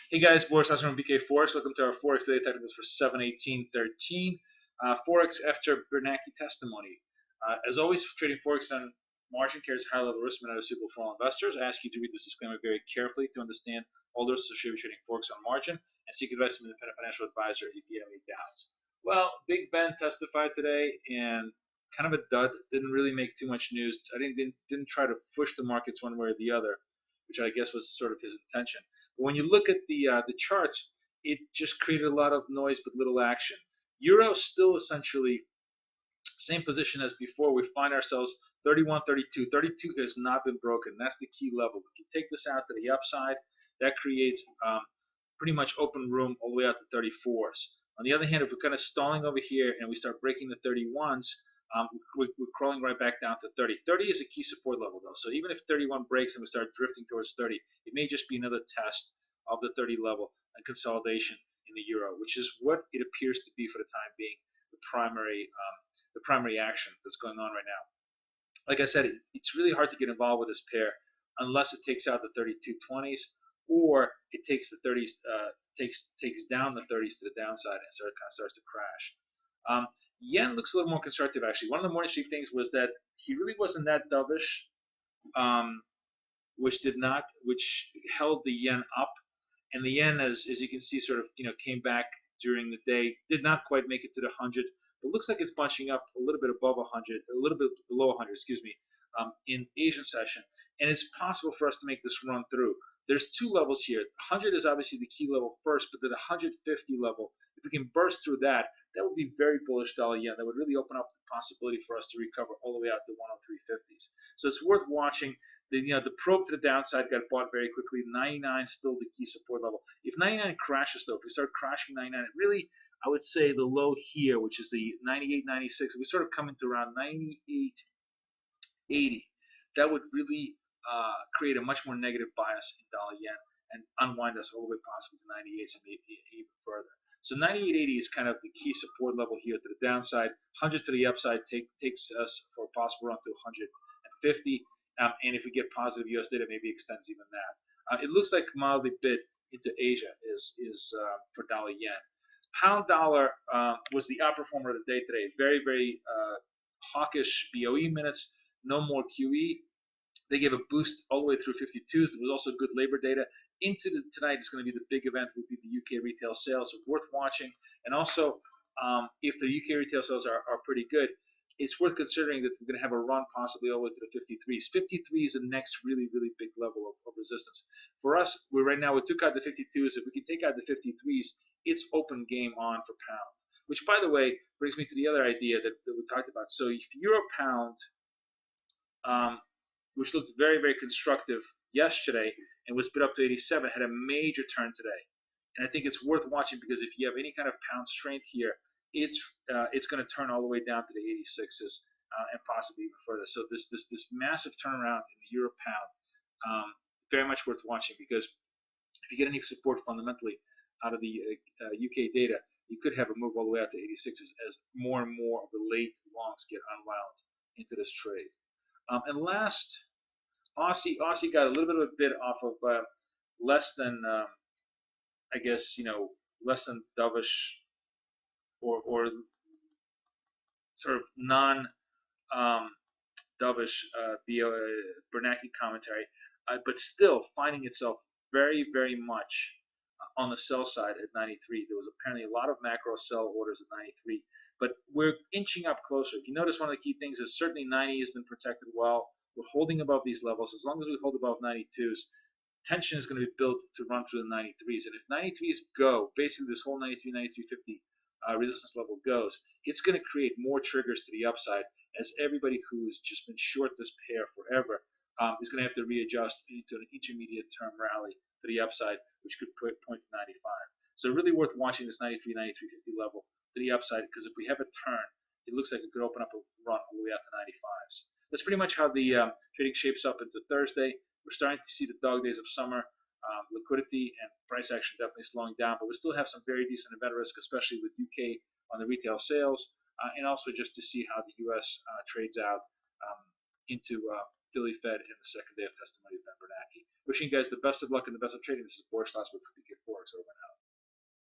Hey guys, Boris Hassan from BK Forex. Welcome to our Forex Daily Technicals for 7/18/13. Forex after Bernanke testimony. As always, trading Forex on margin carries high level risk and not suitable for all investors. I ask you to read this disclaimer very carefully to understand all the risks associated with trading Forex on margin and seek advice from an independent financial advisor if you have any doubts. Well, Big Ben testified today and kind of a dud. Didn't really make too much news. I didn't try to push the markets one way or the other, which I guess was sort of his intention. But when you look at the charts, it just created a lot of noise but little action. Euro still essentially same position as before. We find ourselves 31, 32. 32 has not been broken. That's the key level. If you take this out to the upside, that creates pretty much open room all the way out to 34s. On the other hand, if we're kind of stalling over here and we start breaking the 31s, we're crawling right back down to 30. 30 is a key support level, though. So even if 31 breaks and we start drifting towards 30, it may just be another test of the 30 level and consolidation in the euro, which is what it appears to be for the time being the primary action that's going on right now. Like I said, it's really hard to get involved with this pair unless it takes out the 32.20s or it takes the 30s, takes down the 30s to the downside and kind of starts to crash. Yen looks a little more constructive actually. One of the morning street things was that he really wasn't that dovish, which held the yen up, and the yen, as you can see, sort of came back during the day. Did not quite make it to the 100, but looks like it's bunching up a little bit above 100, a little bit below 100, excuse me, in Asian session, and it's possible for us to make this run through. There's two levels here. 100 is obviously the key level first, but the 150 level, if we can burst through that, that would be very bullish dollar yen. That would really open up the possibility for us to recover all the way out to 103.50s. So it's worth watching. The probe to the downside got bought very quickly. 99 still the key support level. If 99 crashes, though, if we start crashing 99, it really, I would say the low here, which is the 98.96, we sort of come into around 98.80. That would really create a much more negative bias in dollar yen and unwind us all the way possibly to 98 and maybe even further. So 98.80 is kind of the key support level here to the downside. 100 to the upside takes us for a possible run to 150. And if we get positive US data, maybe extends even that. It looks like mildly bid into Asia is for dollar yen. Pound dollar was the outperformer of the day today. Very, very hawkish BOE minutes, no more QE. They gave a boost all the way through 52s. There was also good labor data. Tonight is going to be the big event, would be the UK retail sales, so worth watching. And also, if the UK retail sales are pretty good, it's worth considering that we're going to have a run possibly all the way to the 53s. 53 is the next really, really big level of resistance. For us, right now we took out the 52s. If we can take out the 53s, it's open game on for pound. Which, by the way, brings me to the other idea that we talked about. So if euro pound, which looked very, very constructive yesterday and was bid up to 87, had a major turn today. And I think it's worth watching because if you have any kind of pound strength here, it's going to turn all the way down to the 86s and possibly even further. So this massive turnaround in the euro pound, very much worth watching because if you get any support fundamentally out of the UK data, you could have a move all the way out to 86s as more and more of the late longs get unwound into this trade. And last, Aussie got a little bit of a bid off of less than, I guess, less than dovish or sort of non dovish Bernanke commentary, but still finding itself very, very much on the sell side at 93. There was apparently a lot of macro sell orders at 93, but we're inching up closer. If you notice, one of the key things is certainly 90 has been protected well. We're holding above these levels. As long as we hold above 92s, tension is going to be built to run through the 93s. And if 93s go, basically this whole 93, 93.50 resistance level goes, it's going to create more triggers to the upside as everybody who's just been short this pair forever is going to have to readjust into an intermediate term rally to the upside, which could point to 95. So really worth watching this 93, 93.50 level to the upside because if we have a turn, it looks like it could open up a run all the way out to 95s. That's pretty much how the trading shapes up into Thursday. We're starting to see the dog days of summer. Liquidity and price action definitely slowing down, but we still have some very decent event risk, especially with UK on the retail sales, and also just to see how the US trades out into Philly Fed in the second day of testimony of Ben Bernanke. Wishing you guys the best of luck and the best of trading. This is Boris Glassberg for BK. Forex. Over.